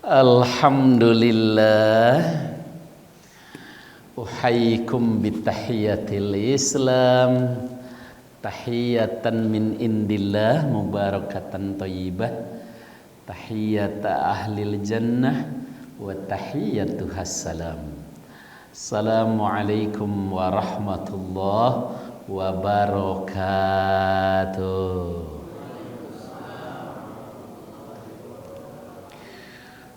Alhamdulillah, uhayyikum bitahiyatil Islam, tahiyatan min indillah mubarakatan thayyibah, tahiyata ahlil jannah wa tahiyatuhas salam. Assalamualaikum warahmatullahi wabarakatuh.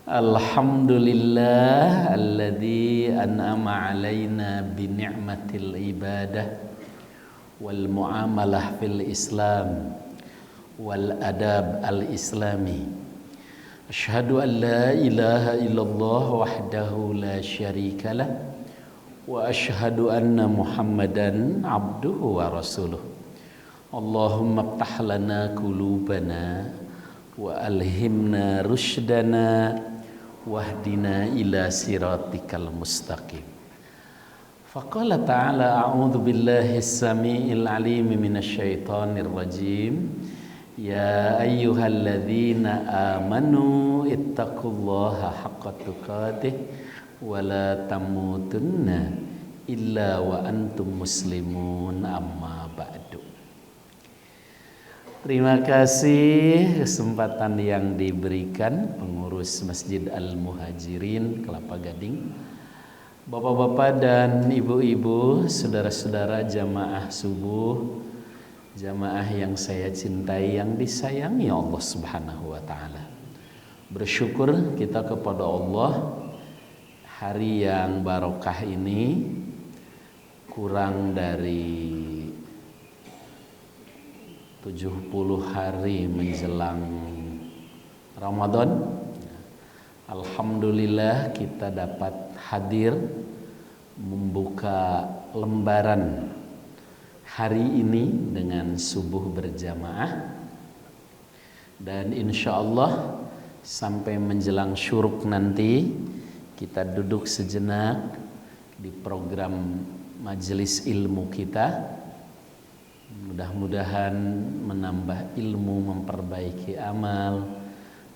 Alhamdulillah alladzi an'ama alaina bi ni'matil ibadah wal muamalah fil Islam wal adab al islami. Asyhadu an la ilaha illallah wahdahu la syarikalah wa asyhadu anna Muhammadan abduhu wa rasuluh. Allahumma iftah lana qulubana wa alhimna rushdana wahdina ila siratikal mustaqim. Faqala ta'ala a'udzu billahi as-sami'il 'alim minasyaitonir rajim. Ya ayyuhalladzina amanu ittaqullaha haqqa tuqatih wa la tamutunna illa wa antum muslimun, amma ba'du. Terima kasih kesempatan yang diberikan pengurus Masjid Al-Muhajirin Kelapa Gading, bapak-bapak dan ibu-ibu, saudara-saudara jamaah subuh, jamaah yang saya cintai, yang disayangi Allah Subhanahu wa taala. Bersyukur kita kepada Allah, hari yang barokah ini kurang dari 70 hari menjelang Ramadan. Alhamdulillah kita dapat hadir membuka lembaran hari ini dengan subuh berjamaah, dan insya Allah sampai menjelang syuruk nanti kita duduk sejenak di program majelis ilmu kita. Mudah-mudahan menambah ilmu, memperbaiki amal,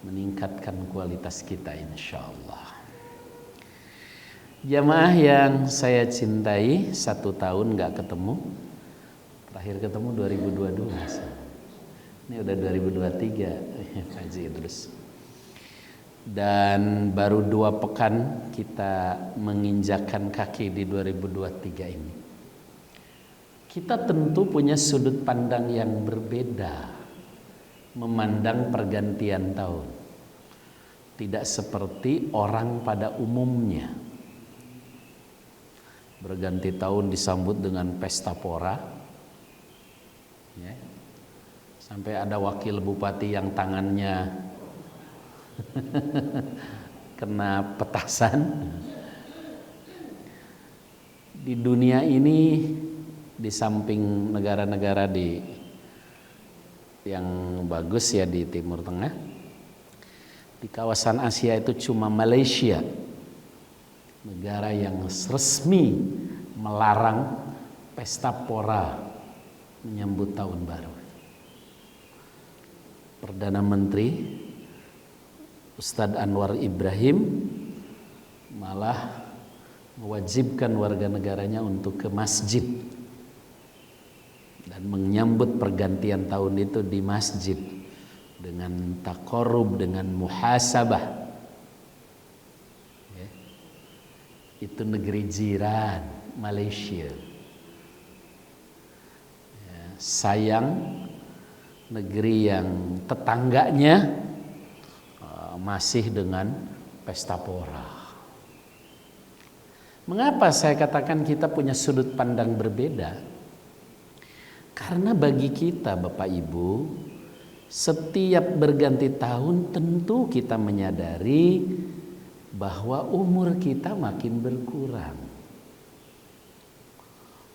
meningkatkan kualitas kita insya Allah. Jamaah yang saya cintai, 1 tahun gak ketemu. Terakhir ketemu 2022. Ini udah 2023 Haji Idrus. Dan baru 2 pekan kita menginjakkan kaki di 2023 ini. Kita tentu punya sudut pandang yang berbeda memandang pergantian tahun. Tidak seperti orang pada umumnya. Berganti tahun disambut dengan pesta pora. Ya. Sampai ada wakil bupati yang tangannya kena petasan. Di dunia ini, di samping negara-negara yang bagus ya di Timur Tengah, di kawasan Asia itu cuma Malaysia negara yang resmi melarang pesta pora menyambut tahun baru. Perdana Menteri Ustadz Anwar Ibrahim malah mewajibkan warga negaranya untuk ke masjid dan menyambut pergantian tahun itu di masjid dengan taqarrub, dengan muhasabah. Ya. Itu negeri jiran Malaysia. Ya, sayang negeri yang tetangganya masih dengan pesta pora. Mengapa saya katakan kita punya sudut pandang berbeda? Karena bagi kita Bapak Ibu, setiap berganti tahun tentu kita menyadari bahwa umur kita makin berkurang.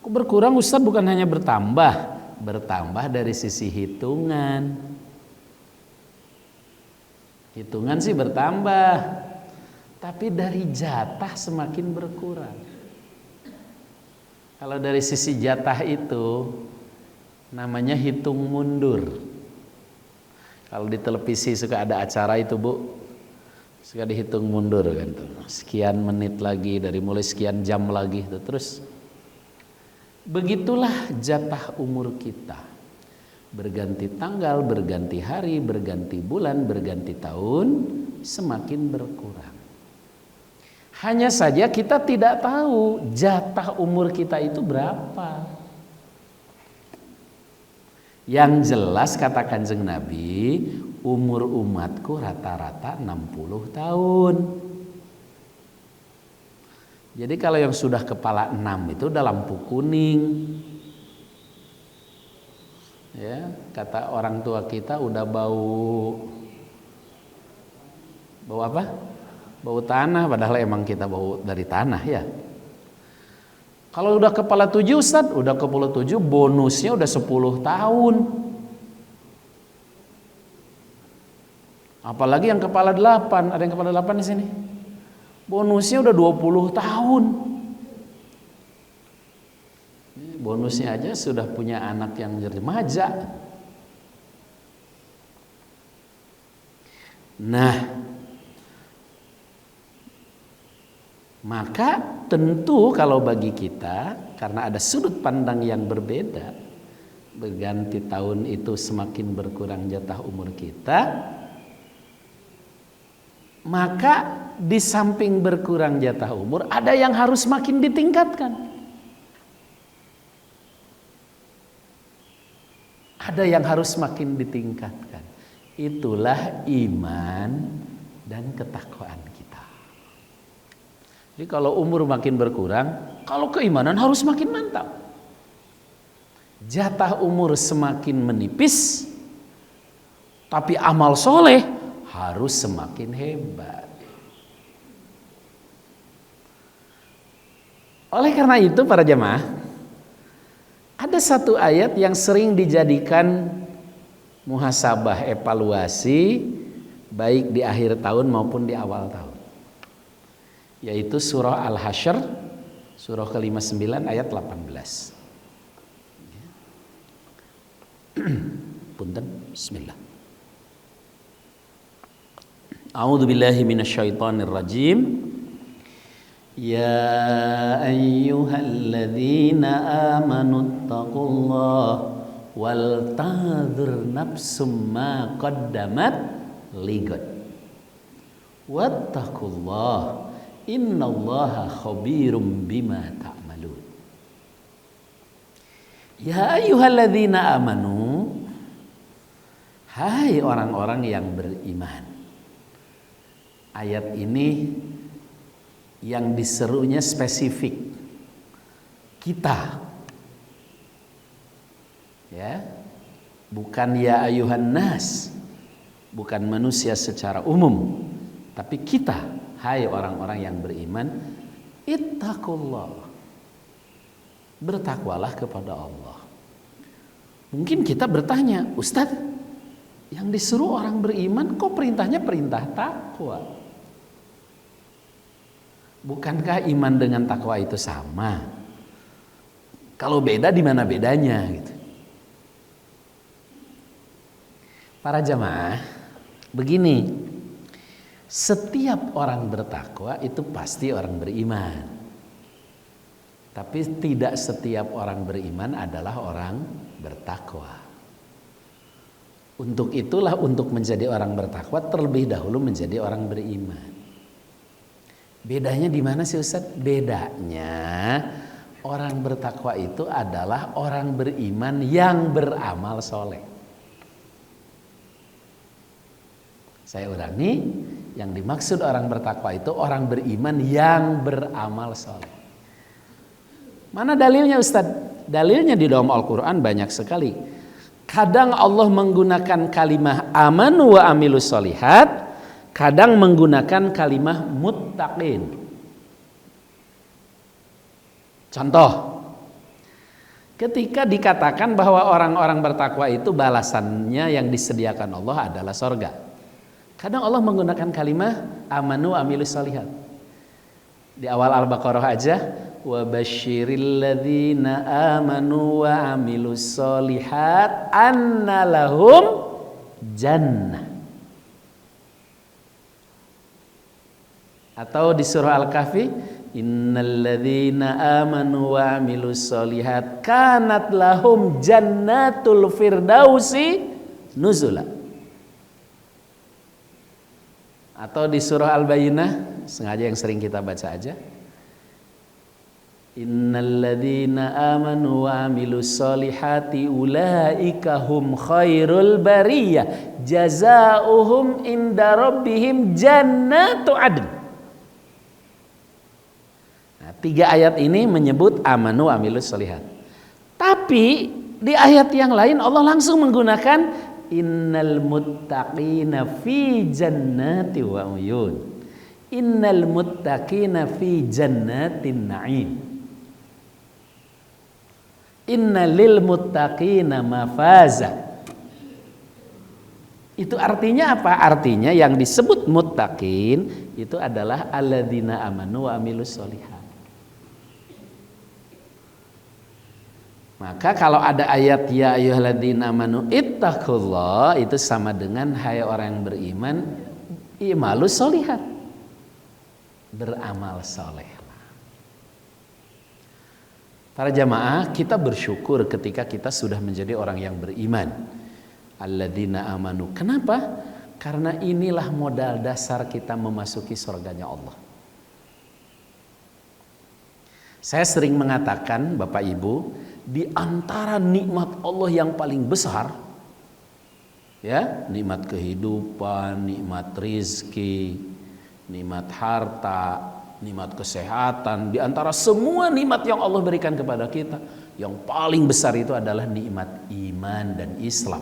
Kok berkurang Ustaz? Bukan hanya bertambah dari sisi hitungan. Hitungan sih bertambah, tapi dari jatah semakin berkurang. Kalau dari sisi jatah itu namanya hitung mundur. Kalau di televisi suka ada acara itu Bu, Suka dihitung mundur kan tuh. Sekian menit lagi, dari mulai sekian jam lagi tuh. Terus begitulah jatah umur kita. Berganti tanggal, berganti hari, berganti bulan, berganti tahun, semakin berkurang. Hanya saja kita tidak tahu jatah umur kita itu berapa. Yang jelas kata Kanjeng Nabi, umur umatku rata-rata 60 tahun. Jadi kalau yang sudah kepala 6 itu udah lampu kuning. Ya, kata orang tua kita udah bau apa? Bau tanah, padahal emang kita bau dari tanah ya. Kalau udah kepala 7 Ustaz, udah kepala 7 bonusnya udah 10 tahun. Apalagi yang kepala 8, ada yang kepala 8 di sini. Bonusnya udah 20 tahun. Bonusnya aja sudah punya anak yang remaja. Nah, maka tentu kalau bagi kita, karena ada sudut pandang yang berbeda, berganti tahun itu semakin berkurang jatah umur kita, maka di samping berkurang jatah umur, ada yang harus makin ditingkatkan. Ada yang harus makin ditingkatkan. Itulah iman dan ketakwaan kita. Jadi kalau umur makin berkurang, kalau keimanan harus makin mantap. Jatah umur semakin menipis, tapi amal soleh harus semakin hebat. Oleh karena itu para jemaah, ada satu ayat yang sering dijadikan muhasabah, evaluasi, baik di akhir tahun maupun di awal tahun, yaitu surah Al-Hasyr, surah ke-59 ayat 18. Punten, bismillah. A'udzu billahi minasyaitonir rajim. Ya ayyuhalladzina amanu taqullaha wal tanzur nafsum ma qaddamat ligad. Wattaqullaha innallaha khabirum bima ta'malun. Ya ayyuhalladzina amanu, hai orang-orang yang beriman. Ayat ini yang diserunya spesifik kita, ya, bukan ya ayuhan nas, bukan manusia secara umum, tapi kita, hai orang-orang yang beriman, ittaqullah, bertakwalah kepada Allah. Mungkin kita bertanya, Ustadz, yang disuruh orang beriman kok perintahnya perintah takwa? Bukankah iman dengan takwa itu sama? Kalau beda di mana bedanya gitu. Para jamaah, begini. Setiap orang bertakwa itu pasti orang beriman. Tapi tidak setiap orang beriman adalah orang bertakwa. Untuk itulah, untuk menjadi orang bertakwa terlebih dahulu menjadi orang beriman. Bedanya di mana sih Ustaz? Bedanya orang bertakwa itu adalah orang beriman yang beramal soleh. Saya ulangi, yang dimaksud orang bertakwa itu orang beriman yang beramal soleh. Mana dalilnya Ustaz? Dalilnya di dalam Al-Quran banyak sekali. Kadang Allah menggunakan kalimah amanu wa amilus solihat, kadang menggunakan kalimah muttaqin. Contoh, ketika dikatakan bahwa orang-orang bertakwa itu balasannya yang disediakan Allah adalah sorga, kadang Allah menggunakan kalimah amanu wa amilus solihat. Di awal Al-Baqarah aja, wa basyiril ladzina amanu wa amilus solihat anna lahum jannah. Atau di surah Al-Kahfi, innalladzina amanu wa amilus solihat kanat lahum jannatul firdausi nuzula. Atau di surah Al-Bayyinah, sengaja yang sering kita baca aja, innalladzina amanu wa amilus solihati ulaika hum khairul bariyah jazaohum inda rabbihim jannatu adn. Nah, 3 ayat ini menyebut amanu wa amilus solihat. Tapi di ayat yang lain Allah langsung menggunakan innal muttaqina fi jannati wa uyun. Innal muttaqina fi jannatin na'im. Inna lil muttaqina mafaza. Itu artinya apa? Artinya yang disebut muttaqin itu adalah alladzina amanu wa amilus solihat. Maka kalau ada ayat ya ayyuhalladzina amanu ittaqullah, itu sama dengan hai orang yang beriman i'malus solihat. Beramal soleh. Para jamaah, kita bersyukur ketika kita sudah menjadi orang yang beriman. Alladzina amanu. Kenapa? Karena inilah modal dasar kita memasuki surganya Allah. Saya sering mengatakan, Bapak Ibu, di antara nikmat Allah yang paling besar, ya, nikmat kehidupan, nikmat rizki, nikmat harta, nikmat kesehatan, di antara semua nikmat yang Allah berikan kepada kita, yang paling besar itu adalah nikmat iman dan Islam.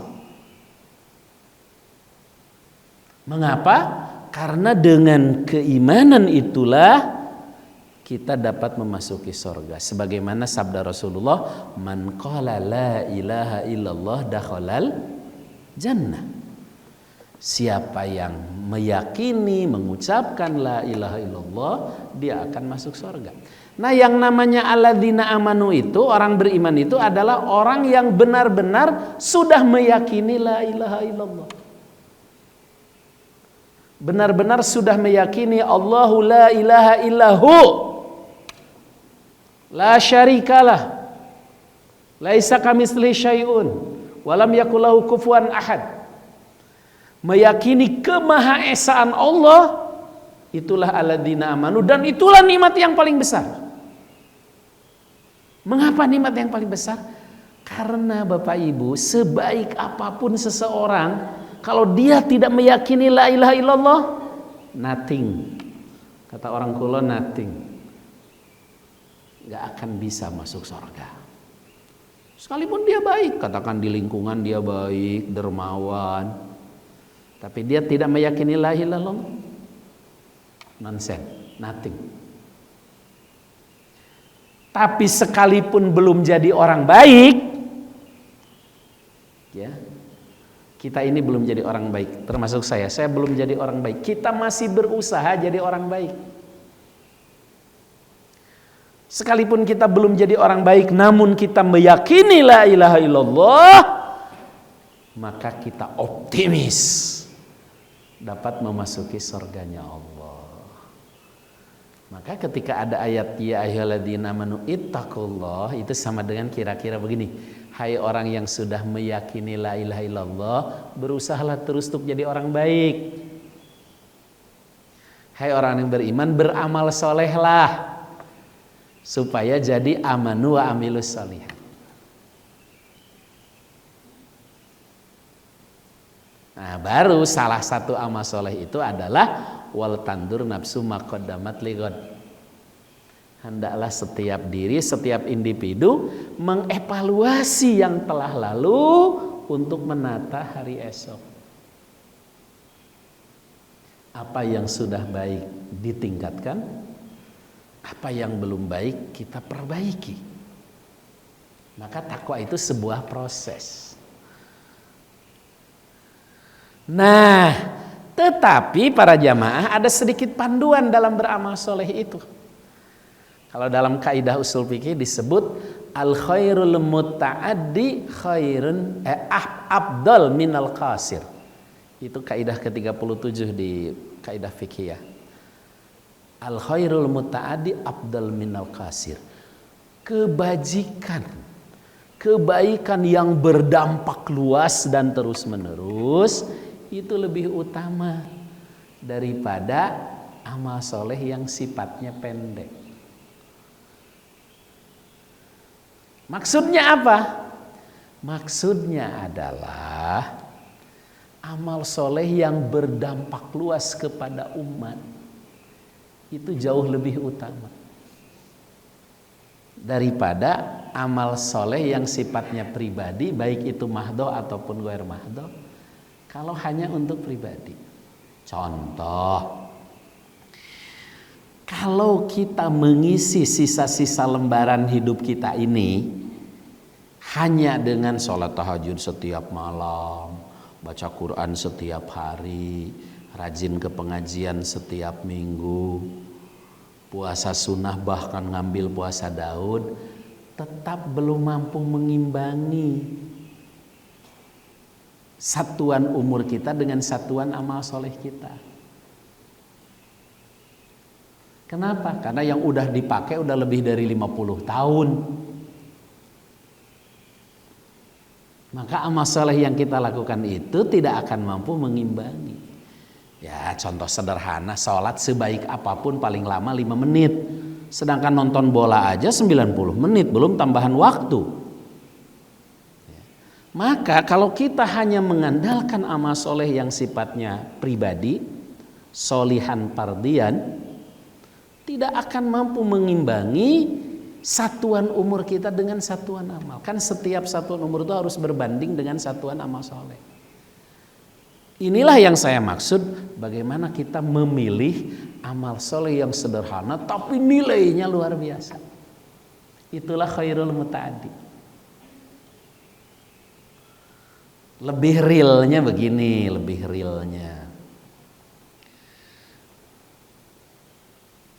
Mengapa? Karena dengan keimanan itulah kita dapat memasuki surga. Sebagaimana sabda Rasulullah, man qala la ilaha illallah dakhalal jannah. Siapa yang meyakini, mengucapkan la ilaha illallah, dia akan masuk surga. Nah, yang namanya alladzina amanu itu, orang beriman itu adalah orang yang benar-benar sudah meyakini la ilaha illallah. Benar-benar sudah meyakini Allahu la ilaha illahu, la syarikalah, laisa kamitslihi syai'un, walam yakul lahu kufuwan ahad. Meyakini kemahaesaan Allah, itulah alladzina amanu, dan itulah nikmat yang paling besar. Mengapa nikmat yang paling besar? Karena Bapak Ibu, sebaik apapun seseorang, kalau dia tidak meyakini la ilaha illallah, nothing. Kata orang kulo, nothing. Gak akan bisa masuk surga. Sekalipun dia baik, katakan di lingkungan dia baik, dermawan, tapi dia tidak meyakini la ilaha illallah, nonsense, nothing. Tapi sekalipun belum jadi orang baik, ya, kita ini belum jadi orang baik, termasuk saya belum jadi orang baik. Kita masih berusaha jadi orang baik. Sekalipun kita belum jadi orang baik, namun kita meyakini la ilaha illallah, maka kita optimis dapat memasuki surganya Allah. Maka ketika ada ayat ya ayyuhalladzina amanu ittaqullah, itu sama dengan kira-kira begini: hai orang yang sudah meyakini la ilaha illallah, berusahalah terus untuk jadi orang baik. Hai orang yang beriman, beramal solehlah supaya jadi amanu wa amilus solihat. Nah, baru salah satu amal soleh itu adalah wal tandur nafsu maqaddamat lighad. Hendaklah setiap diri, setiap individu mengevaluasi yang telah lalu untuk menata hari esok. Apa yang sudah baik ditingkatkan, apa yang belum baik kita perbaiki. Maka takwa itu sebuah proses. Nah, tetapi para jamaah ada sedikit panduan dalam beramal soleh itu. Kalau dalam kaidah usul fikih disebut al khairul muta'addi khairun afdal minal qasir. Itu kaidah ke-37 di kaidah fikih ya. Al khairul muta'addi afdal minal qasir. Kebajikan, kebaikan yang berdampak luas dan terus menerus itu lebih utama daripada amal soleh yang sifatnya pendek. Maksudnya apa? Maksudnya adalah amal soleh yang berdampak luas kepada umat itu jauh lebih utama daripada amal soleh yang sifatnya pribadi, baik itu mahdoh ataupun ghair mahdoh, kalau hanya untuk pribadi. Contoh, kalau kita mengisi sisa-sisa lembaran hidup kita ini hanya dengan sholat tahajud setiap malam, baca Quran setiap hari, rajin ke pengajian setiap minggu, puasa sunnah bahkan ngambil puasa Daud, tetap belum mampu mengimbangi satuan umur kita dengan satuan amal soleh kita. Kenapa? Karena yang udah dipakai udah lebih dari 50 tahun. Maka amal soleh yang kita lakukan itu tidak akan mampu mengimbangi. Ya, contoh sederhana, sholat sebaik apapun paling lama 5 menit. Sedangkan nonton bola aja 90 menit, belum tambahan waktu. Maka kalau kita hanya mengandalkan amal soleh yang sifatnya pribadi, solihan pardian, tidak akan mampu mengimbangi satuan umur kita dengan satuan amal. Kan setiap satuan umur itu harus berbanding dengan satuan amal soleh. Inilah yang saya maksud, bagaimana kita memilih amal soleh yang sederhana tapi nilainya luar biasa. Itulah khairul muta'addi. Lebih realnya begini, lebih realnya.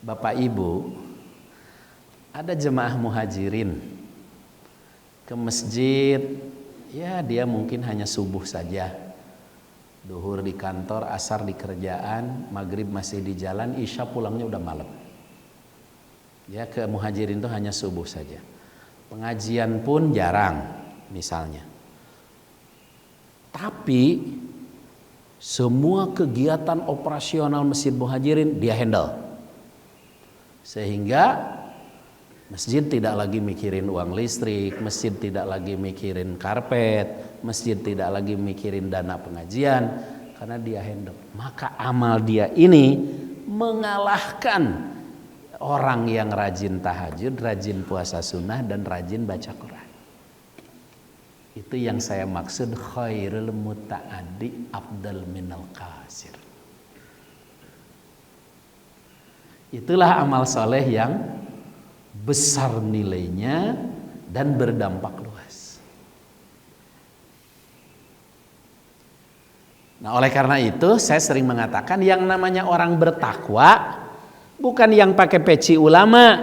Bapak Ibu, ada jemaah muhajirin ke masjid, ya dia mungkin hanya subuh saja. Duhur di kantor, asar di kerjaan, maghrib masih di jalan, isya pulangnya udah malam. Ya, ke muhajirin itu hanya subuh saja. Pengajian pun jarang misalnya. Tapi semua kegiatan operasional masjid muhajirin dia handle. Sehingga masjid tidak lagi mikirin uang listrik, masjid tidak lagi mikirin karpet, masjid tidak lagi mikirin dana pengajian, karena dia handle. Maka amal dia ini mengalahkan orang yang rajin tahajud, rajin puasa sunnah, dan rajin baca Quran. Itu yang saya maksud khairul muta'addi afdal minal qasir. Itulah amal soleh yang besar nilainya dan berdampak luas. Nah, oleh karena itu saya sering mengatakan yang namanya orang bertakwa bukan yang pakai peci ulama,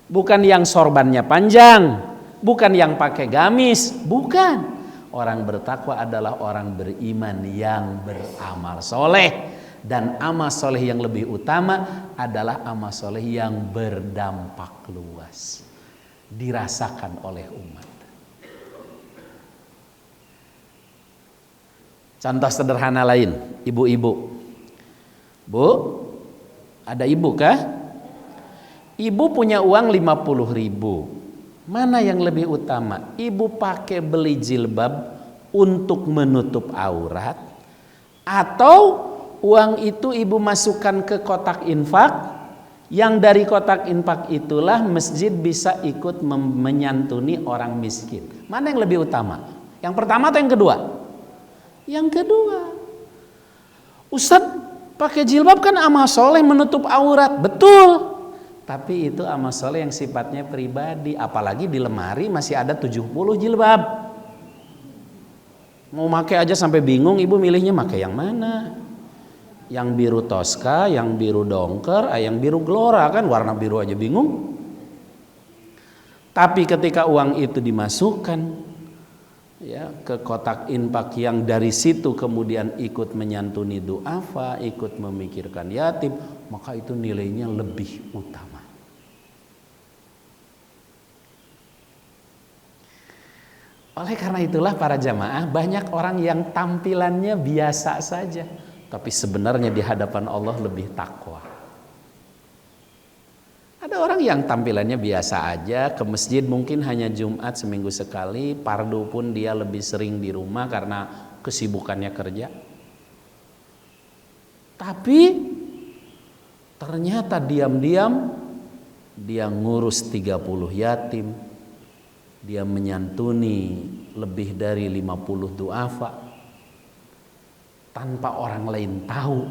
bukan yang sorbannya panjang, bukan yang pakai gamis, bukan. Orang bertakwa adalah orang beriman yang beramal soleh. Dan amal soleh yang lebih utama adalah amal soleh yang berdampak luas, dirasakan oleh umat. Contoh sederhana lain, ibu-ibu. Bu, ada ibu kah? Ibu punya uang 50.000. Mana yang lebih utama? Ibu pakai beli jilbab untuk menutup aurat, atau uang itu ibu masukkan ke kotak infak, yang dari kotak infak itulah masjid bisa ikut menyantuni orang miskin. Mana yang lebih utama? Yang pertama atau yang kedua? Yang kedua. Ustadz, pakai jilbab kan amal soleh menutup aurat, betul. Tapi itu amal soleh yang sifatnya pribadi. Apalagi di lemari masih ada 70 jilbab. Mau pakai aja sampai bingung, ibu milihnya pakai yang mana? Yang biru Tosca, yang biru Dongker, yang biru Glora, kan warna biru aja bingung. Tapi ketika uang itu dimasukkan ya, ke kotak infak yang dari situ kemudian ikut menyantuni duafa, ikut memikirkan yatim, maka itu nilainya lebih utama. Oleh karena itulah para jamaah, banyak orang yang tampilannya biasa saja, tapi sebenarnya di hadapan Allah lebih takwa. Ada orang yang tampilannya biasa aja, ke masjid mungkin hanya Jumat seminggu sekali, pardu pun dia lebih sering di rumah karena kesibukannya kerja. Tapi ternyata diam-diam dia ngurus 30 yatim, dia menyantuni lebih dari 50 duafa tanpa orang lain tahu.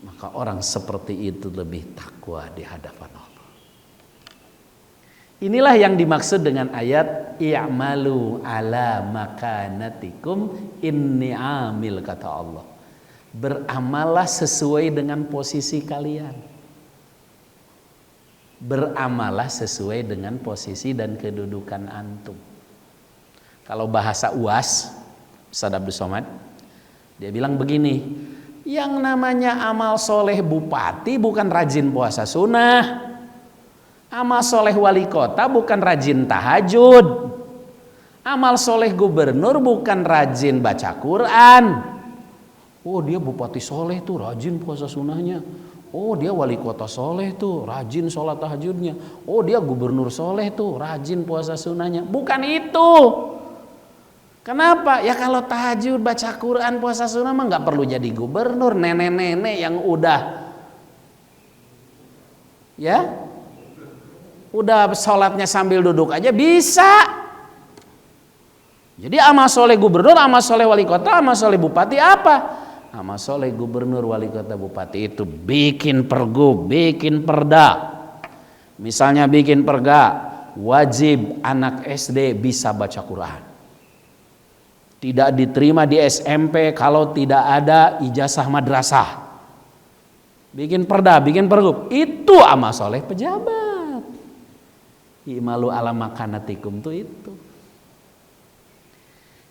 Maka orang seperti itu lebih takwa di hadapan Allah. Inilah yang dimaksud dengan ayat i'malu ala makanatikum inni amil, kata Allah. Beramallah sesuai dengan posisi kalian. Beramallah sesuai dengan posisi dan kedudukan antum. Kalau bahasa UAS, Ustaz Abdul Somad, dia bilang begini, yang namanya amal soleh bupati bukan rajin puasa sunnah, amal soleh wali kota bukan rajin tahajud, amal soleh gubernur bukan rajin baca Quran. Oh, dia bupati soleh tuh rajin puasa sunnahnya. Oh, dia wali kota soleh tuh rajin sholat tahajudnya. Oh, dia gubernur soleh tuh rajin puasa sunnahnya. Bukan itu. Kenapa? Ya kalau tahajud, baca Quran, puasa sunnah mah nggak perlu jadi gubernur. Nenek-nenek yang udah sholatnya sambil duduk aja bisa. Jadi amal soleh gubernur, amal soleh wali kota, amal soleh bupati apa? Amal soleh gubernur, wali kota, bupati itu bikin pergub, bikin perda. Misalnya bikin perda, wajib anak SD bisa baca Quran. Tidak diterima di SMP kalau tidak ada ijazah madrasah. Bikin perda, bikin pergub. Itu amal soleh pejabat. I'malu ala makanatikum itu.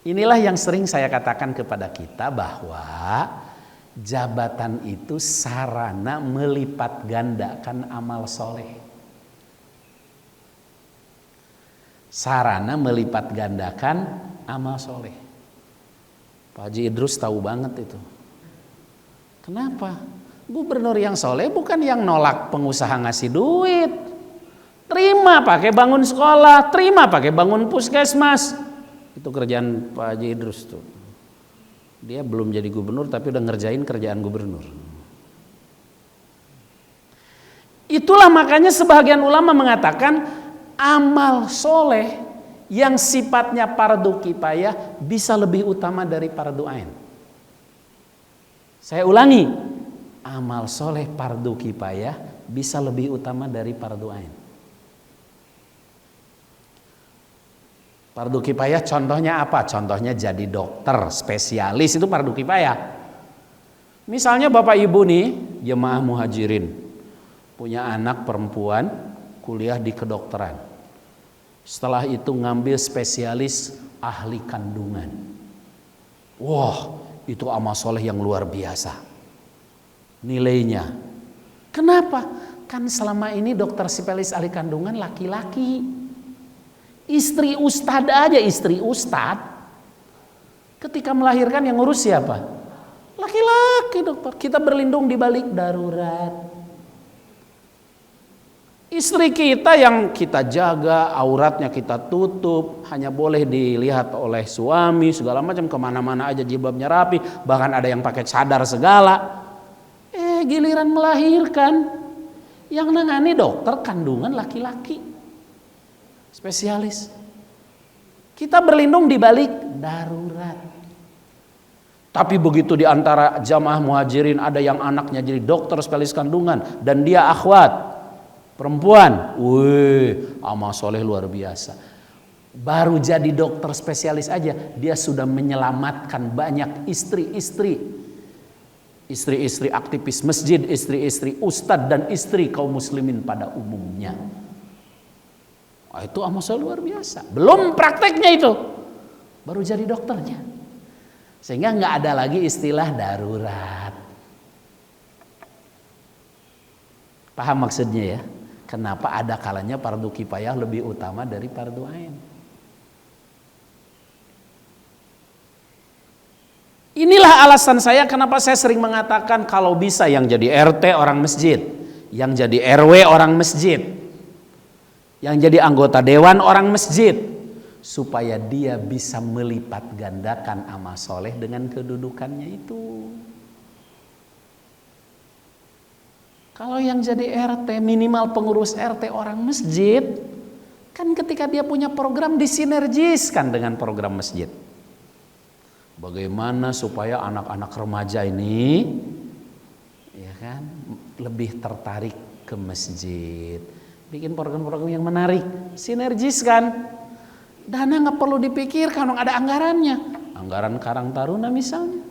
Inilah yang sering saya katakan kepada kita bahwa jabatan itu sarana melipat gandakan amal soleh. Sarana melipat gandakan amal soleh. Pak Haji Idrus tahu banget itu. Kenapa? Gubernur yang soleh bukan yang nolak pengusaha ngasih duit. Terima pakai bangun sekolah, terima pakai bangun puskesmas. Itu kerjaan Pak Haji Idrus tuh. Dia belum jadi gubernur tapi udah ngerjain kerjaan gubernur. Itulah makanya sebagian ulama mengatakan amal soleh yang sifatnya fardu kifayah bisa lebih utama dari fardu ain. Saya ulangi, amal soleh fardu kifayah bisa lebih utama dari fardu ain. Fardu kifayah contohnya apa? Contohnya jadi dokter spesialis, itu fardu kifayah. Misalnya bapak ibu nih jemaah muhajirin punya anak perempuan kuliah di kedokteran. Setelah itu ngambil spesialis ahli kandungan. Wah, itu amal soleh yang luar biasa nilainya. Kenapa? Kan selama ini dokter spesialis ahli kandungan laki-laki. Istri ustad aja, istri ustad ketika melahirkan yang ngurus siapa? Laki-laki dokter. Kita berlindung di balik darurat. Istri kita yang kita jaga, auratnya kita tutup, hanya boleh dilihat oleh suami, segala macam, kemana-mana aja jilbabnya rapi, bahkan ada yang pakai cadar segala. Giliran melahirkan, yang nangani dokter kandungan laki-laki, spesialis. Kita berlindung di balik darurat. Tapi begitu di antara jamaah muhajirin ada yang anaknya jadi dokter spesialis kandungan dan dia akhwat perempuan, amal soleh luar biasa. Baru jadi dokter spesialis aja, dia sudah menyelamatkan banyak istri-istri aktivis masjid, istri-istri ustadz dan istri kaum muslimin pada umumnya. Oh, itu amal soleh luar biasa. Belum prakteknya itu, baru jadi dokternya. Sehingga nggak ada lagi istilah darurat. Paham maksudnya ya? Kenapa ada kalanya fardu kifayah lebih utama dari fardu ain? Inilah alasan saya kenapa saya sering mengatakan kalau bisa yang jadi RT orang masjid, yang jadi RW orang masjid, yang jadi anggota dewan orang masjid, supaya dia bisa melipat gandakan amal soleh dengan kedudukannya itu. Kalau yang jadi RT, minimal pengurus RT orang masjid, kan ketika dia punya program disinergiskan dengan program masjid. Bagaimana supaya anak-anak remaja ini ya kan lebih tertarik ke masjid. Bikin program-program yang menarik, sinergiskan. Dana nggak perlu dipikirkan, ada anggarannya. Anggaran Karang Taruna misalnya.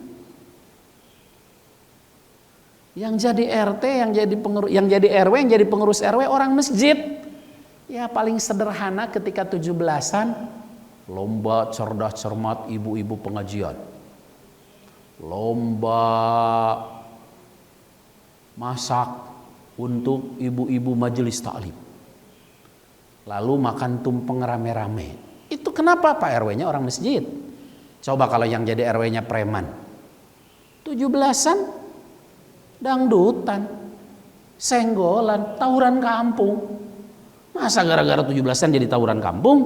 Yang jadi RT, yang jadi RW, yang jadi pengurus RW orang masjid. Ya paling sederhana ketika 17-an lomba cerdas cermat ibu-ibu pengajian. Lomba masak untuk ibu-ibu majelis taklim. Lalu makan tumpeng rame-rame. Itu kenapa Pak RW-nya orang masjid? Coba kalau yang jadi RW-nya preman. 17-an dangdutan, senggolan, tawuran kampung. Masa gara-gara 17-an jadi tawuran kampung?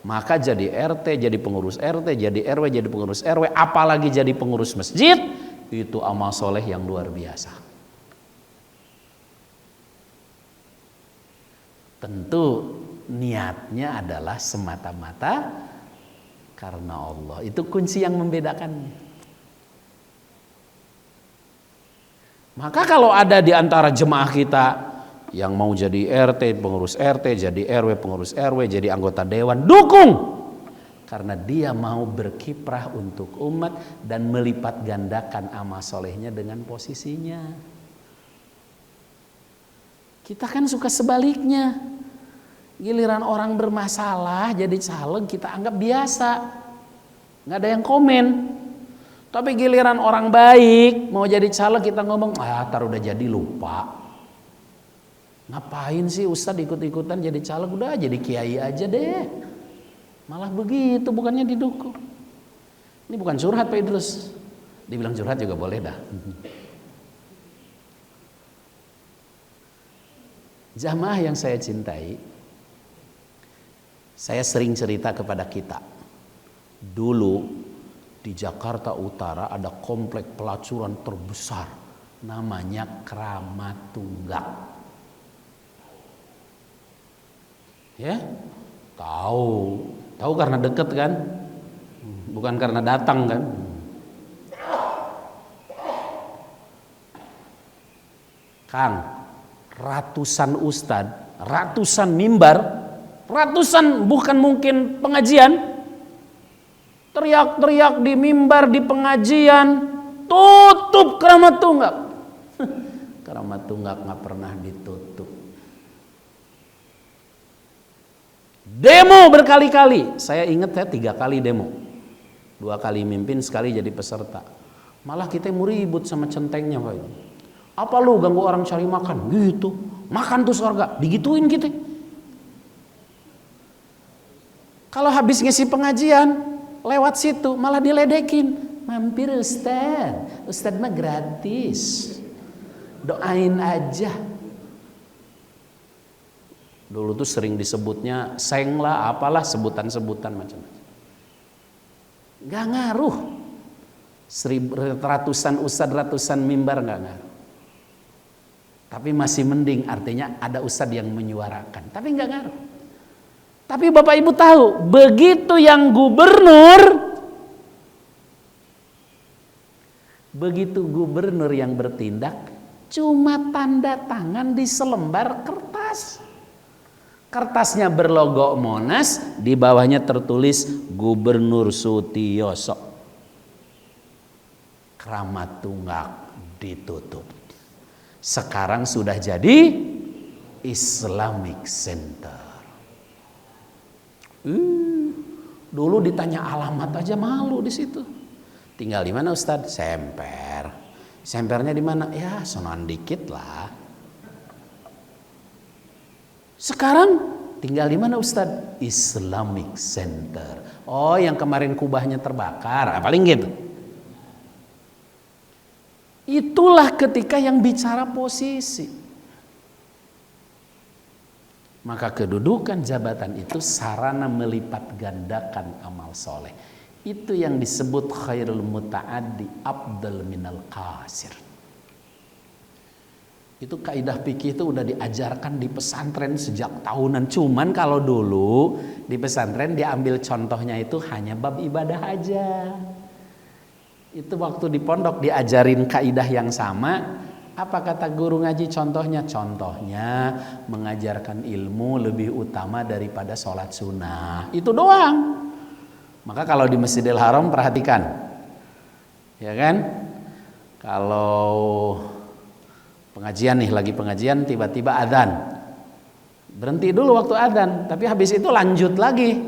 Maka jadi RT, jadi pengurus RT, jadi RW, jadi pengurus RW, apalagi jadi pengurus masjid, itu amal soleh yang luar biasa. Tentu niatnya adalah semata-mata karena Allah. Itu kunci yang membedakannya. Maka kalau ada di antara jemaah kita yang mau jadi RT, pengurus RT, jadi RW, pengurus RW, jadi anggota dewan, dukung. Karena dia mau berkiprah untuk umat dan melipat gandakan amal solehnya dengan posisinya. Kita kan suka sebaliknya. Giliran orang bermasalah jadi caleg kita anggap biasa. Nggak ada yang komen. Tapi giliran orang baik mau jadi caleg kita ngomong, tar udah jadi lupa. Ngapain sih Ustadz ikut-ikutan jadi caleg, udah jadi kiai aja deh. Malah begitu, bukannya didukung. Ini bukan curhat Pak Idrus. Dibilang curhat juga boleh dah. Jamaah yang saya cintai, saya sering cerita kepada kita. Dulu di Jakarta Utara ada komplek pelacuran terbesar, namanya Kramat Tunggak. Ya, tahu karena deket kan, bukan karena datang kan. Kang, ratusan ustadz, ratusan mimbar, ratusan bukan mungkin pengajian, teriak-teriak di mimbar di pengajian, tutup Kramat Tunggak. Kramat Tunggak nggak pernah ditutup. Demo berkali-kali, saya ingat 3 kali demo, 2 kali mimpin, sekali jadi peserta. Malah kita mau ribut sama centengnya Pak. Apa lu ganggu orang cari makan? Gitu, makan tuh surga, digituin kita. Kalau habis ngisi pengajian, lewat situ malah diledekin. Mampir Ustadz mah gratis, doain aja. Dulu tuh sering disebutnya seng lah, apalah sebutan-sebutan macam-macam. Gak ngaruh. Ratusan ustadz, ratusan mimbar gak ngaruh. Tapi masih mending, artinya ada ustadz yang menyuarakan. Tapi gak ngaruh. Tapi Bapak Ibu tahu, begitu yang gubernur yang bertindak, cuma tanda tangan di selembar kertas. Kertasnya berlogo Monas, di bawahnya tertulis Gubernur Sutioso. Kramat Tunggak ditutup. Sekarang sudah jadi Islamic Center. Dulu ditanya alamat aja malu di situ. Tinggal di mana Ustadz? Semper. Sempernya di mana? Ya, sonoan dikit lah. Sekarang tinggal di mana Ustadz? Islamic Center. Oh, yang kemarin kubahnya terbakar, paling gitu. Itulah ketika yang bicara posisi. Maka kedudukan jabatan itu sarana melipat gandakan amal soleh. Itu yang disebut khairul muta'addi afdal minal qasir. Itu kaidah fikih itu udah diajarkan di pesantren sejak tahunan. Cuman kalau dulu di pesantren diambil contohnya itu hanya bab ibadah aja. Itu waktu di pondok diajarin kaidah yang sama. Apa kata guru ngaji contohnya? Contohnya mengajarkan ilmu lebih utama daripada sholat sunnah. Itu doang. Maka kalau di Masjidil Haram perhatikan, ya kan? Kalau pengajian nih, lagi pengajian tiba-tiba adzan, berhenti dulu waktu adzan, tapi habis itu lanjut lagi,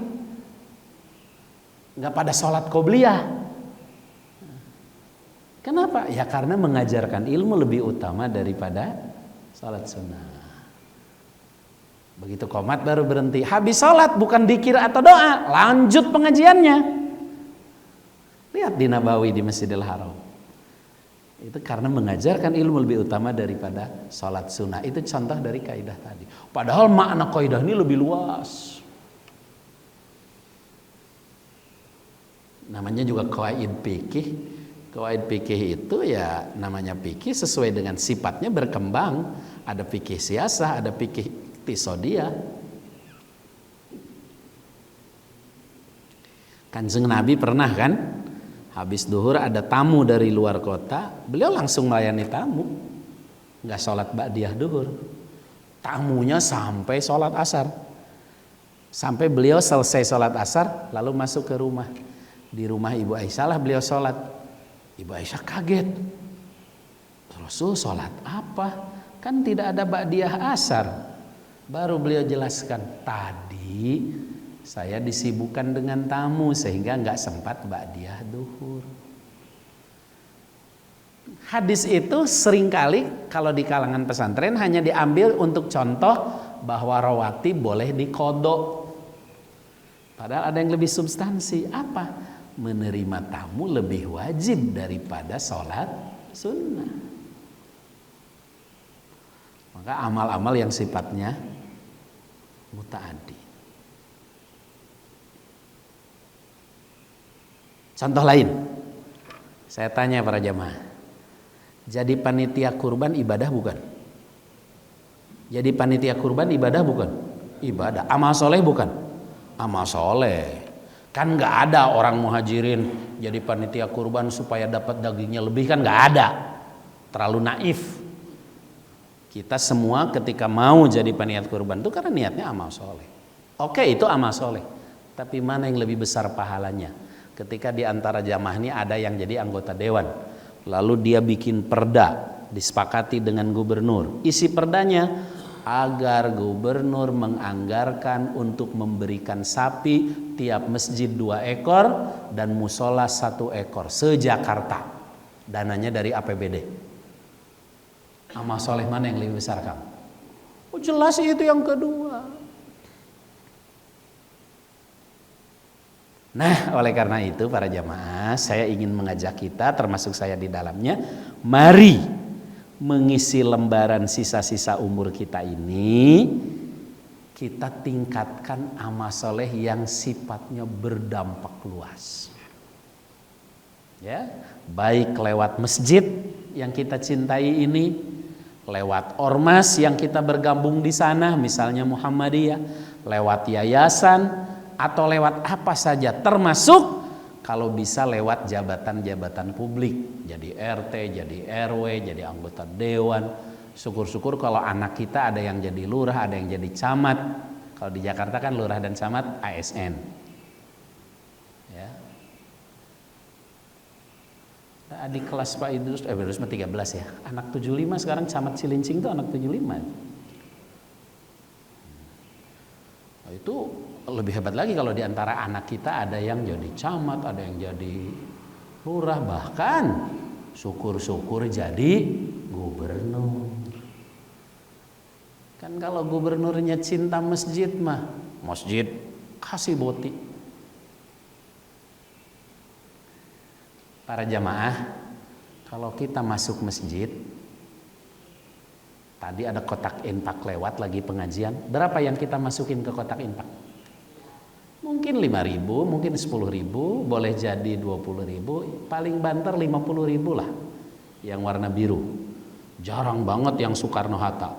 nggak pada sholat qobliyah. Kenapa? Ya karena mengajarkan ilmu lebih utama daripada sholat sunnah. Begitu qomat baru berhenti. Habis sholat bukan dzikir atau doa, lanjut pengajiannya. Lihat di Nabawi di Masjidil Haram. Itu karena mengajarkan ilmu lebih utama daripada sholat sunnah. Itu contoh dari kaidah tadi. Padahal makna kaidah ini lebih luas. Namanya juga qawaid fikih. Qawaid fikih itu ya namanya fikih sesuai dengan sifatnya berkembang. Ada fikih siasah, ada fikih iktisadiyah. Kanjeng Nabi pernah kan? Habis duhur ada tamu dari luar kota, beliau langsung melayani tamu, nggak sholat ba'diyah duhur. Tamunya sampai sholat asar, sampai beliau selesai sholat asar, lalu masuk ke rumah. Di rumah Ibu Aisyah lah beliau sholat. Ibu Aisyah kaget, Rasul sholat apa? Kan tidak ada ba'diyah asar. Baru beliau jelaskan, tadi saya disibukkan dengan tamu sehingga nggak sempat ba'diyah duhur. Hadis itu seringkali kalau di kalangan pesantren hanya diambil untuk contoh bahwa rawatib boleh diqodho. Padahal ada yang lebih substansi. Apa? Menerima tamu lebih wajib daripada sholat sunnah. Maka amal-amal yang sifatnya muta'addi. Contoh lain, saya tanya para jamaah, jadi panitia kurban ibadah bukan? Jadi panitia kurban ibadah bukan? Ibadah. Amal soleh bukan? Amal soleh. Kan nggak ada orang muhajirin jadi panitia kurban supaya dapat dagingnya lebih, kan nggak ada. Terlalu naif. Kita semua ketika mau jadi panitia kurban itu karena niatnya amal soleh. Oke, itu amal soleh. Tapi mana yang lebih besar pahalanya? Ketika di antara jamaah ini ada yang jadi anggota dewan, lalu dia bikin perda, disepakati dengan gubernur. Isi perdanya agar gubernur menganggarkan untuk memberikan sapi tiap masjid 2 ekor dan musola 1 ekor se-Jakarta. Dananya dari APBD. Amal soleh mana yang lebih besar kamu? Oh jelas itu yang kedua. Nah, oleh karena itu para jamaah, saya ingin mengajak kita, termasuk saya di dalamnya, mari mengisi lembaran sisa-sisa umur kita ini, kita tingkatkan amal soleh yang sifatnya berdampak luas. Ya, baik lewat masjid yang kita cintai ini, lewat ormas yang kita bergabung di sana, misalnya Muhammadiyah, lewat yayasan, atau lewat apa saja, termasuk kalau bisa lewat jabatan-jabatan publik, jadi RT, jadi RW, jadi anggota dewan. Syukur-syukur kalau anak kita ada yang jadi lurah, ada yang jadi camat. Kalau di Jakarta kan lurah dan camat ASN. Ya. Adik kelas Pak Idrus, Idrus 13 ya. Anak 75 sekarang camat Cilincing itu anak 75. Itu lebih hebat lagi kalau di antara anak kita ada yang jadi camat, ada yang jadi lurah, bahkan syukur-syukur jadi gubernur. Kan kalau gubernurnya cinta masjid mah, masjid kasih boti. Para jamaah, kalau kita masuk masjid, tadi ada kotak infak lewat lagi pengajian. Berapa yang kita masukin ke kotak infak? Mungkin 5.000, mungkin 10.000, boleh jadi 20.000, paling banter 50.000 lah. Yang warna biru. Jarang banget yang Soekarno-Hatta.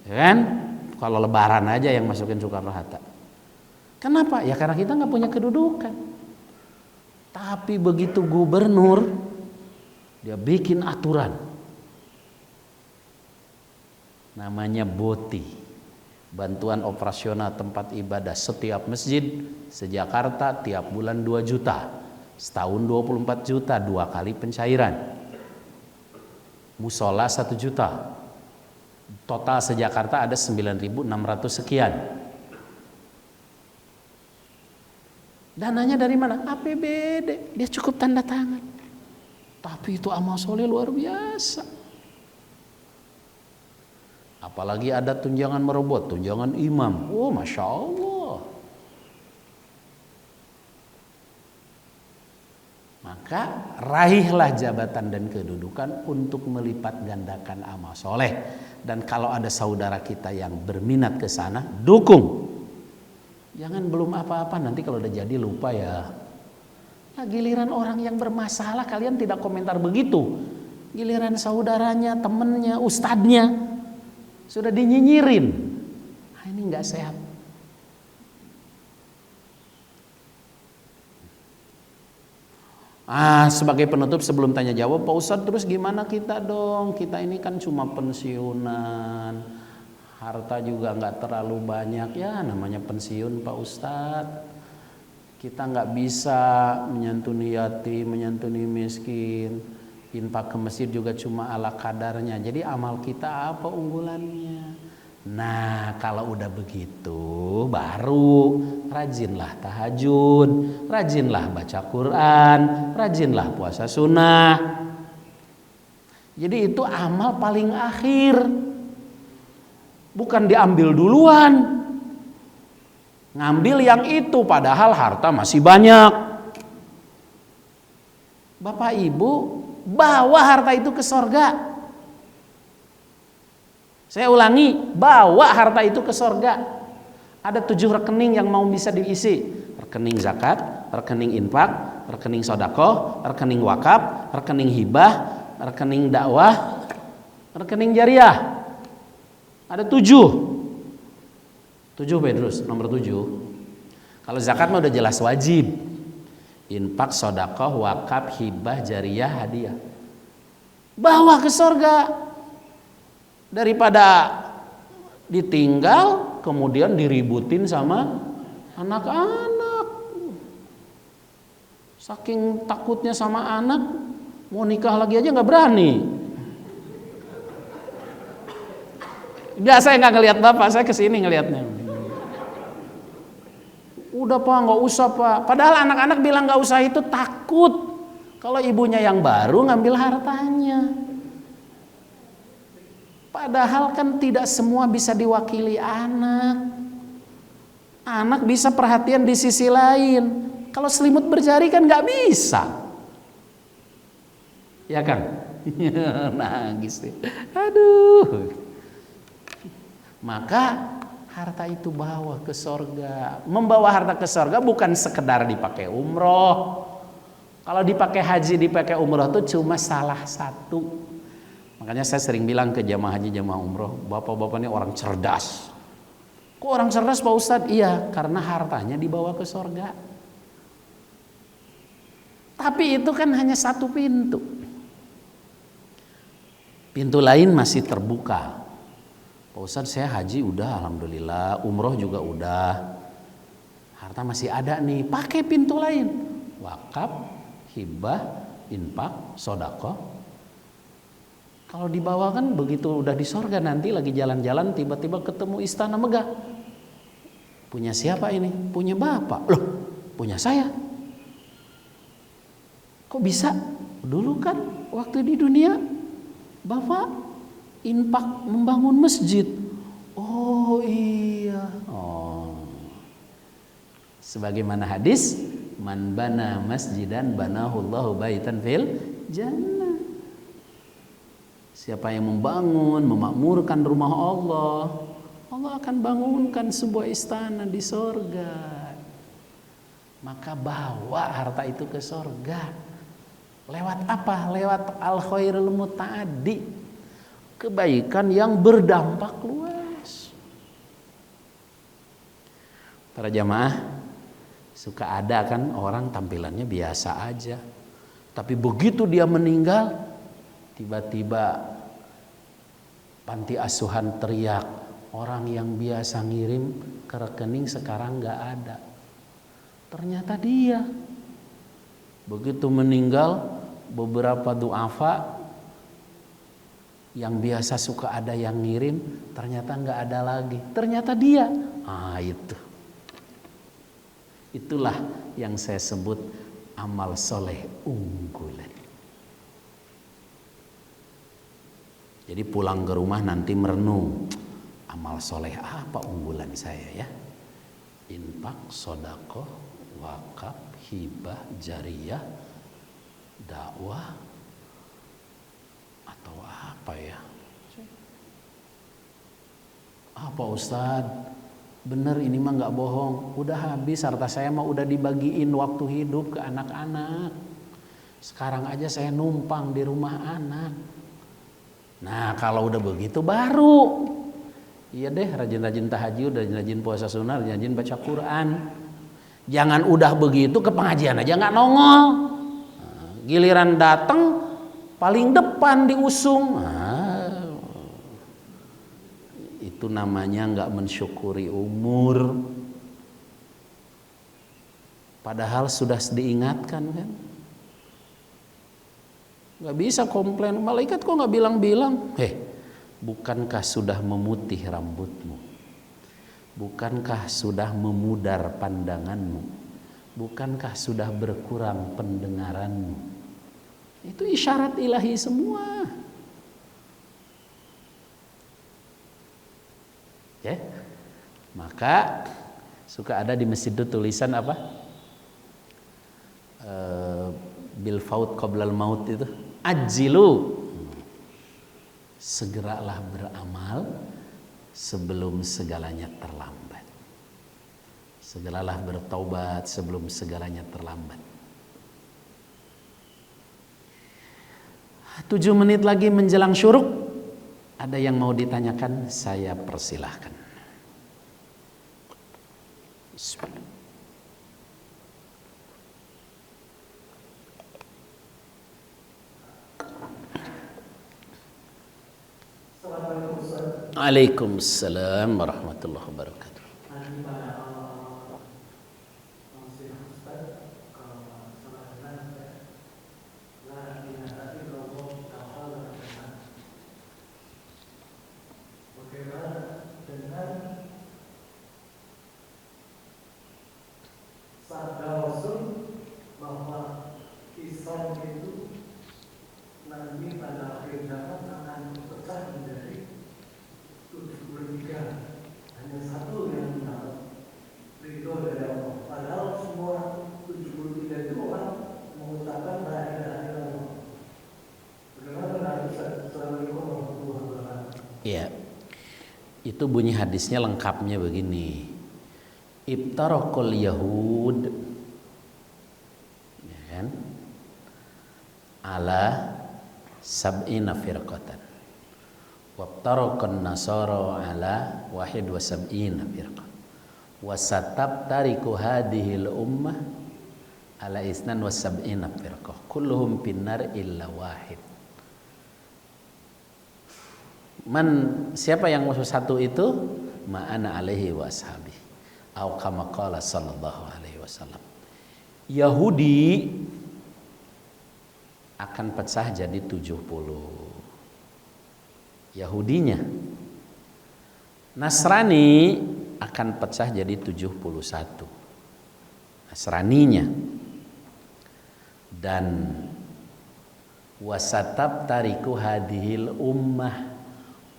Ya kan? Kalau lebaran aja yang masukin Soekarno-Hatta. Kenapa? Ya karena kita nggak punya kedudukan. Tapi begitu gubernur, dia bikin aturan. Namanya BOTI, bantuan operasional tempat ibadah. Setiap masjid se-Jakarta tiap bulan 2 juta, setahun 24 juta, 2 kali pencairan. Musola 1 juta, total se-Jakarta ada 9.600 sekian. Dananya dari mana? APBD, dia cukup tanda tangan. Tapi itu amal soleh luar biasa. Apalagi ada tunjangan merobot, tunjangan imam. Oh, Masya Allah. Maka raihlah jabatan dan kedudukan untuk melipat gandakan amal soleh. Dan kalau ada saudara kita yang berminat ke sana, dukung. Jangan belum apa-apa, nanti kalau udah jadi lupa ya. Nah, giliran orang yang bermasalah kalian tidak komentar begitu. Giliran saudaranya, temennya, ustadznya sudah dinyinyirin. Nah, ini nggak sehat. Sebagai penutup sebelum tanya jawab, Pak Ustadz, terus gimana kita dong? Kita ini kan cuma pensiunan, harta juga nggak terlalu banyak, ya namanya pensiun Pak Ustadz. Kita nggak bisa menyantuni yatim, menyantuni miskin, infak ke masjid juga cuma ala kadarnya. Jadi amal kita apa unggulannya? Nah, kalau udah begitu baru rajinlah tahajud, rajinlah baca Quran, rajinlah puasa sunnah. Jadi itu amal paling akhir, bukan diambil duluan. Ngambil yang itu padahal harta masih banyak. Bapak Ibu, bawa harta itu ke sorga. Saya ulangi, bawa harta itu ke sorga. Ada 7 rekening yang mau bisa diisi. Rekening zakat, rekening infak, rekening sodako, rekening wakaf, rekening hibah, rekening dakwah, rekening jariah. Ada 7. 7 Pedrus, nomor 7. Kalau zakat mah udah jelas wajib. Infak, sodakoh, wakaf, hibah, jariah, hadiah. Bawa ke sorga. Daripada ditinggal kemudian diributin sama anak-anak. Saking takutnya sama anak, mau nikah lagi aja nggak berani. Biasa saya nggak ngelihat bapak, saya kesini ngelihatnya. Udah Pak, nggak usah Pak. Padahal anak-anak bilang nggak usah itu takut. Kalau ibunya yang baru ngambil hartanya. Padahal kan tidak semua bisa diwakili anak. Anak bisa perhatian di sisi lain. Kalau selimut berjari kan nggak bisa. Ya kan? Nangis deh. Aduh. Maka harta itu bawa ke sorga. Membawa harta ke sorga bukan sekedar dipakai umroh. Kalau dipakai haji, dipakai umroh itu cuma salah satu. Makanya saya sering bilang ke jamaah haji, jamaah umroh, bapak-bapak ini orang cerdas. Kok orang cerdas Pak Ustadz? Iya, karena hartanya dibawa ke sorga. Tapi itu kan hanya satu pintu. Pintu lain masih terbuka. Pak Ustadz, saya haji udah alhamdulillah, umroh juga udah. Harta masih ada nih, pakai pintu lain. Wakaf, hibah, infak, sodako. Kalau dibawa kan begitu udah di sorga nanti lagi jalan-jalan tiba-tiba ketemu istana megah. Punya siapa ini? Punya bapak. Loh, punya saya. Kok bisa? Dulu kan waktu di dunia bapak infak membangun masjid. Oh iya. Oh. Sebagaimana hadis, man bana masjidan banahullahu baitan fil jannah. Siapa yang membangun, memakmurkan rumah Allah, Allah akan bangunkan sebuah istana di sorga. Maka bawa harta itu ke sorga. Lewat apa? Lewat al khairul muta'addi, kebaikan yang berdampak luas. Para jamaah, suka ada kan orang tampilannya biasa aja, tapi begitu dia meninggal, tiba-tiba panti asuhan teriak, orang yang biasa ngirim ke rekening sekarang nggak ada. Ternyata dia begitu meninggal, beberapa duafa yang biasa suka ada yang ngirim ternyata nggak ada lagi. Ternyata dia. Itulah yang saya sebut amal soleh unggulan. Jadi pulang ke rumah nanti merenung, amal soleh apa unggulan saya ya? Infak, sodakoh, wakaf, hibah, jariyah, dakwah, atau apa ya? Apa Ustadz? Bener ini mah nggak bohong. Udah habis harta saya mah udah dibagiin waktu hidup ke anak-anak. Sekarang aja saya numpang di rumah anak. Nah kalau udah begitu baru, iya deh rajin-rajin tahajud, rajin-rajin puasa sunnah, rajin baca Quran. Jangan udah begitu ke pengajian aja nggak nongol. Giliran datang paling depan diusung. Itu namanya nggak mensyukuri umur. Padahal sudah diingatkan kan. Nggak bisa komplain, malaikat kok nggak bilang-bilang. Bukankah sudah memutih rambutmu? Bukankah sudah memudar pandanganmu? Bukankah sudah berkurang pendengaranmu? Itu isyarat ilahi semua. Ya, maka suka ada di masjid itu tulisan apa? Bil faut qoblal maut itu, ajilu, segeralah beramal sebelum segalanya terlambat. Segeralah bertaubat sebelum segalanya terlambat. 7 menit lagi menjelang syuruk. Ada yang mau ditanyakan, saya persilahkan. Bismillah. Waalaikumsalam warahmatullahi wabarakatuh. Ya, itu bunyi hadisnya lengkapnya begini. Ibtarakul Yahud, ya kan? Ala sab'ina firqatan. Wabtarakun Nasara ala wahid wa sab'ina firqah. Wasatabtariku hadihil ummah ala isnan wa sab'ina firqah. Kulluhum finnar illa wahid. Siapa yang satu itu? Ma'ana alaihi wa ashabi. Au kama qala sallallahu alaihi wasallam. Yahudi akan pecah jadi 70. Yahudinya. Nasrani akan pecah jadi 71 Nasraninya. Dan wasatab tariku hadhil ummah,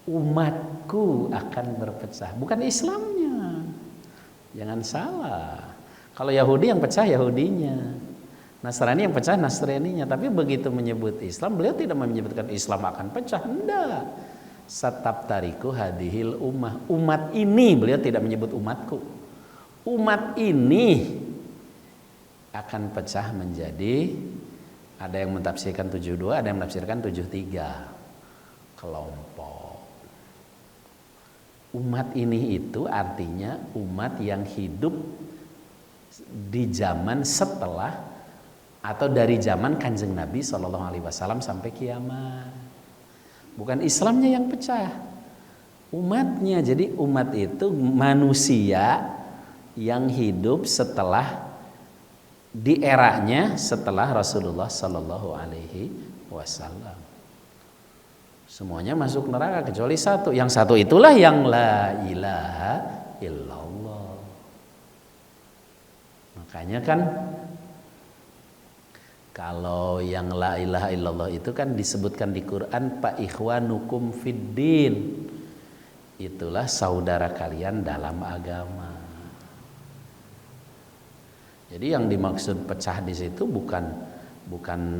umatku akan berpecah, bukan Islamnya. Jangan salah. Kalau Yahudi yang pecah Yahudinya, Nasrani yang pecah Nasraninya. Tapi begitu menyebut Islam, beliau tidak menyebutkan Islam akan pecah, enggak. Satab tariku hadhil ummah, umat ini, beliau tidak menyebut umatku. Umat ini akan pecah menjadi, ada yang mentafsirkan 72, ada yang menafsirkan 73 kelompok. Umat ini itu artinya umat yang hidup di zaman setelah atau dari zaman Kanjeng Nabi SAW sampai kiamat. Bukan Islamnya yang pecah, umatnya. Jadi umat itu manusia yang hidup setelah, di eranya setelah Rasulullah Sallallahu Alaihi Wasallam. Semuanya masuk neraka kecuali satu. Yang satu itulah yang la ilaha illallah. Makanya kan kalau yang la ilaha illallah itu kan disebutkan di Quran, fa ikhwanukum fiddin. Itulah saudara kalian dalam agama. Jadi yang dimaksud pecah di situ bukan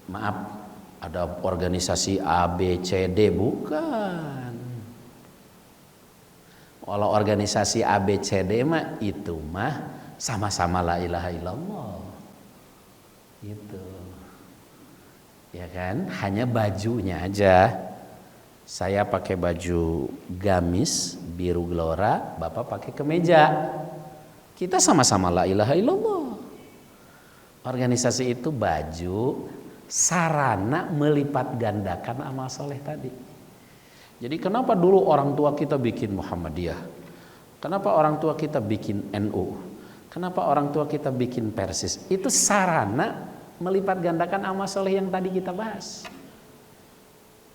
maaf ada organisasi A, B, C, D, bukan. Kalau organisasi A, B, C, D mah itu mah sama-sama la ilaha illallah. Gitu. Ya kan? Hanya bajunya aja. Saya pakai baju gamis biru gelora, Bapak pakai kemeja. Kita sama-sama la ilaha illallah. Organisasi itu baju, sarana melipat gandakan amal soleh tadi. Jadi kenapa dulu orang tua kita bikin Muhammadiyah? Kenapa orang tua kita bikin NU? Kenapa orang tua kita bikin Persis? Itu sarana melipat gandakan amal soleh yang tadi kita bahas.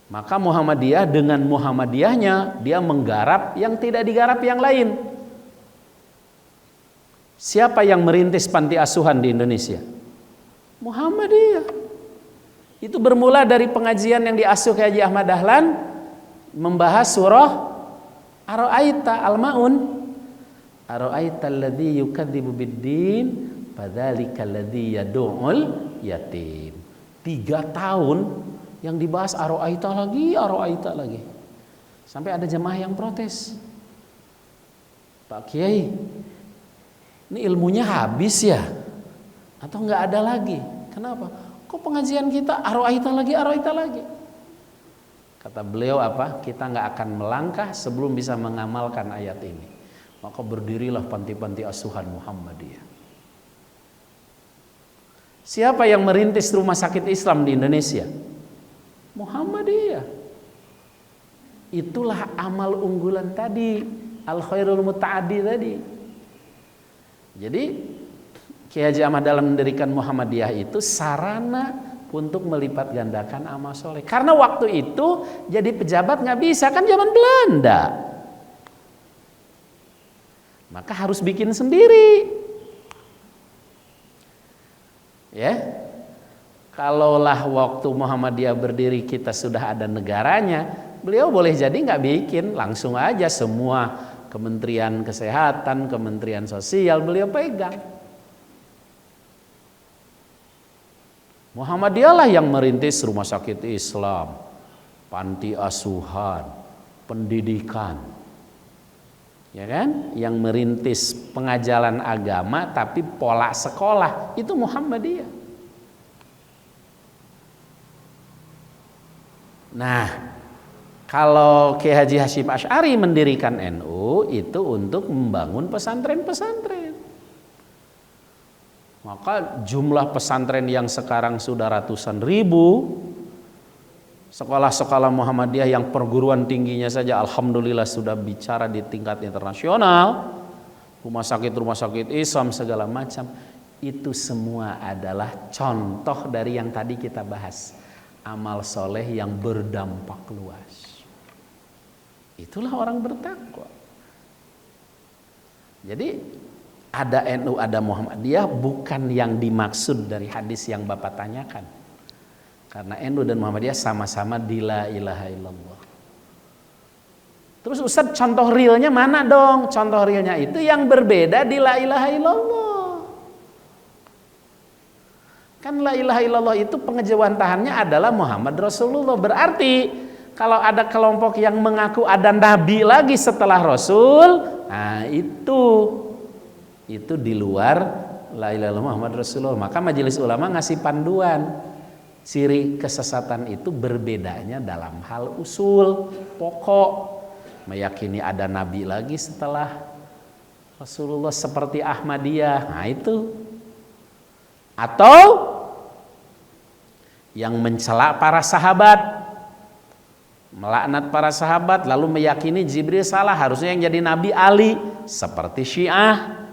Maka Muhammadiyah dengan Muhammadiyahnya dia menggarap yang tidak digarap yang lain. Siapa yang merintis panti asuhan di Indonesia? Muhammadiyah. Itu bermula dari pengajian yang diasuh Kiai Haji Ahmad Dahlan membahas surah Ar-Ra'aita Al-Maun. Ar-Ra'aita alladzi yukadzibu bid-din fadzalika alladzi yad'ul yatim. 3 tahun yang dibahas Ar-Ra'aita lagi. Sampai ada jemaah yang protes. Pak Kiai, ini ilmunya habis ya? Atau enggak ada lagi? Kenapa? Kok pengajian kita Ar-Ra'aita lagi? Kata beliau apa? Kita enggak akan melangkah sebelum bisa mengamalkan ayat ini. Maka berdirilah panti-panti asuhan Muhammadiyah. Siapa yang merintis rumah sakit Islam di Indonesia? Muhammadiyah. Itulah amal unggulan tadi, al-khairul muta'addi tadi. Jadi Kiai Haji Ahmad Dahlan mendirikan Muhammadiyah itu sarana untuk melipat gandakan amal soleh. Karena waktu itu jadi pejabat nggak bisa, kan zaman Belanda. Maka harus bikin sendiri. Ya, kalaulah waktu Muhammadiyah berdiri kita sudah ada negaranya, beliau boleh jadi nggak bikin, langsung aja semua Kementerian Kesehatan, Kementerian Sosial beliau pegang. Muhammadiyah lah yang merintis rumah sakit Islam, panti asuhan, pendidikan, ya kan? Yang merintis pengajaran agama tapi pola sekolah itu Muhammadiyah. Nah, kalau Kiai Haji Hasyim Asy'ari mendirikan NU itu untuk membangun pesantren-pesantren. Maka jumlah pesantren yang sekarang sudah ratusan ribu, sekolah-sekolah Muhammadiyah yang perguruan tingginya saja alhamdulillah sudah bicara di tingkat internasional, rumah sakit Islam segala macam, itu semua adalah contoh dari yang tadi kita bahas, amal soleh yang berdampak luas. Itulah orang bertakwa. Jadi ada NU, ada Muhammadiyah bukan yang dimaksud dari hadis yang Bapak tanyakan. Karena NU dan Muhammadiyah sama-sama di la ilaha illallah. Terus Ustadz, contoh realnya mana dong? Contoh realnya itu yang berbeda di la ilaha illallah. Kan la ilaha illallah itu pengejawantahannya adalah Muhammad Rasulullah. Berarti kalau ada kelompok yang mengaku ada nabi lagi setelah Rasul, nah itu di luar la ilaha illallah Muhammad Rasulullah. Maka majelis ulama ngasih panduan. Ciri kesesatan itu berbedanya dalam hal usul, pokok. Meyakini ada nabi lagi setelah Rasulullah seperti Ahmadiyah. Nah itu. Atau yang mencela para sahabat, melaknat para sahabat, lalu meyakini Jibril salah, harusnya yang jadi nabi Ali, seperti Syiah.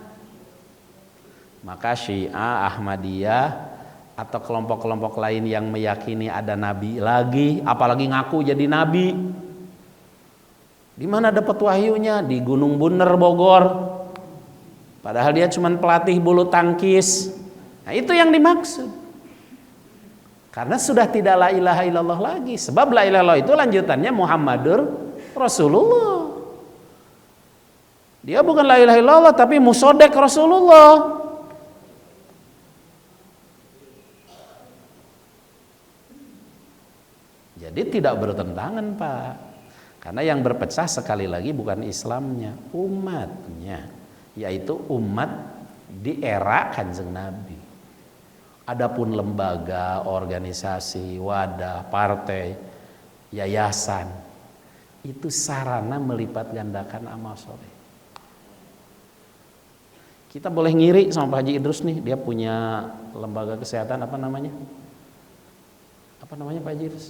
Maka Syiah, Ahmadiyah, atau kelompok-kelompok lain yang meyakini ada nabi lagi, apalagi ngaku jadi nabi. Di mana dapat wahyunya? Di Gunung Buner Bogor. Padahal dia cuma pelatih bulu tangkis. Nah, itu yang dimaksud. Karena sudah tidak la ilaha illallah lagi. Sebab la ilaha illallah itu lanjutannya Muhammadur Rasulullah. Dia bukan la ilaha illallah tapi musodek Rasulullah. Jadi tidak bertentangan, Pak. Karena yang berpecah sekali lagi bukan Islamnya, umatnya, yaitu umat di era Kanjeng Nabi. Adapun lembaga, organisasi, wadah, partai, yayasan, itu sarana melipat gandakan amal soleh. Kita boleh ngiri sama Pak Haji Idrus nih, dia punya lembaga kesehatan, apa namanya? Apa namanya Pak Haji Idrus?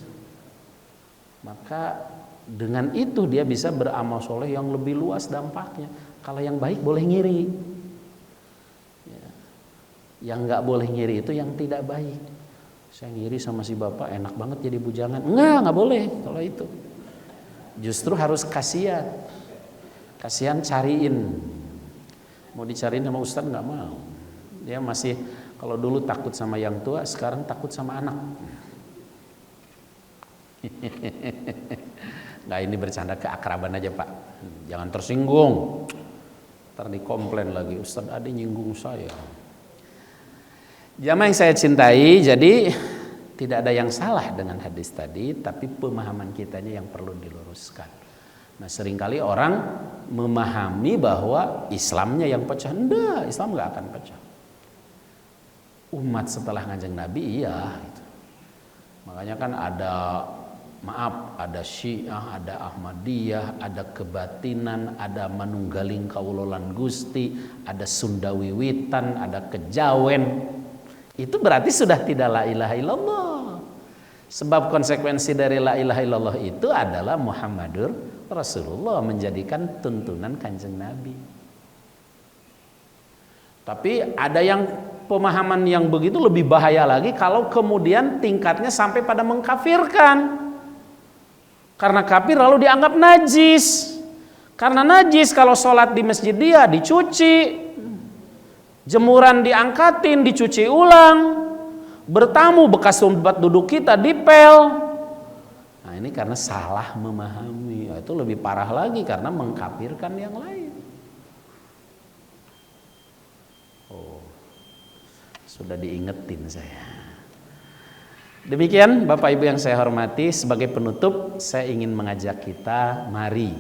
Maka dengan itu dia bisa beramal soleh yang lebih luas dampaknya. Kalau yang baik boleh ngiri. Yang nggak boleh ngiri itu yang tidak baik. Saya ngiri sama si bapak, enak banget jadi bujangan. Nggak boleh kalau itu. Justru harus kasihan. Kasihan cariin. Mau dicariin sama ustadz nggak mau. Dia masih, kalau dulu takut sama yang tua, sekarang takut sama anak. Nggak, ini bercanda keakraban aja Pak. Jangan tersinggung. Ntar dikomplain lagi, Ustadz Adi nyinggung saya. Jamaah yang saya cintai, jadi tidak ada yang salah dengan hadis tadi, tapi pemahaman kitanya yang perlu diluruskan. Nah, seringkali orang memahami bahwa Islamnya yang pecah. Enggak, Islam nggak akan pecah. Umat setelah Kanjeng Nabi, iya. Gitu. Makanya kan ada Syiah, ada Ahmadiyah, ada kebatinan, ada manunggaling kaulolan Gusti, ada Sunda Wiwitan, ada Kejawen. Itu berarti sudah tidak la ilaha illallah. Sebab konsekuensi dari la ilaha illallah itu adalah Muhammadur Rasulullah, menjadikan tuntunan Kanjeng Nabi. Tapi ada yang pemahaman yang begitu lebih bahaya lagi kalau kemudian tingkatnya sampai pada mengkafirkan. Karena kafir lalu dianggap najis. Karena najis kalau sholat di masjid dia dicuci, jemuran diangkatin, dicuci ulang, bertamu bekas tempat duduk kita dipel. Nah ini karena salah memahami. Itu lebih parah lagi karena mengkafirkan yang lain. Oh, sudah diingetin saya. Demikian Bapak Ibu yang saya hormati, sebagai penutup saya ingin mengajak kita, mari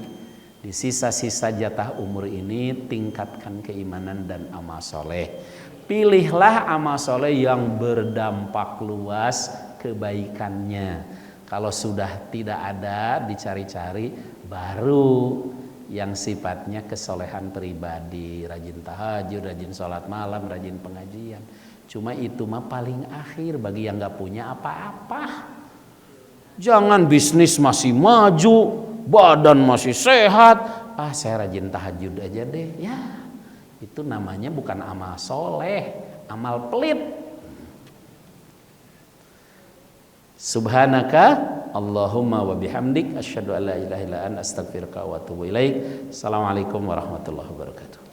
di sisa-sisa jatah umur ini tingkatkan keimanan dan amal soleh. Pilihlah amal soleh yang berdampak luas kebaikannya. Kalau sudah tidak ada, dicari-cari, baru yang sifatnya kesolehan pribadi, rajin tahajud, rajin sholat malam, rajin pengajian. Cuma itu mah paling akhir bagi yang gak punya apa-apa. Jangan bisnis masih maju, badan masih sehat, saya rajin tahajud aja deh. Ya, itu namanya bukan amal soleh, amal pelit. Subhanaka Allahumma wa bihamdik asyhadu an la ilaha illa anta astaghfiruka wa atubu ilaik. Assalamualaikum warahmatullahi wabarakatuh.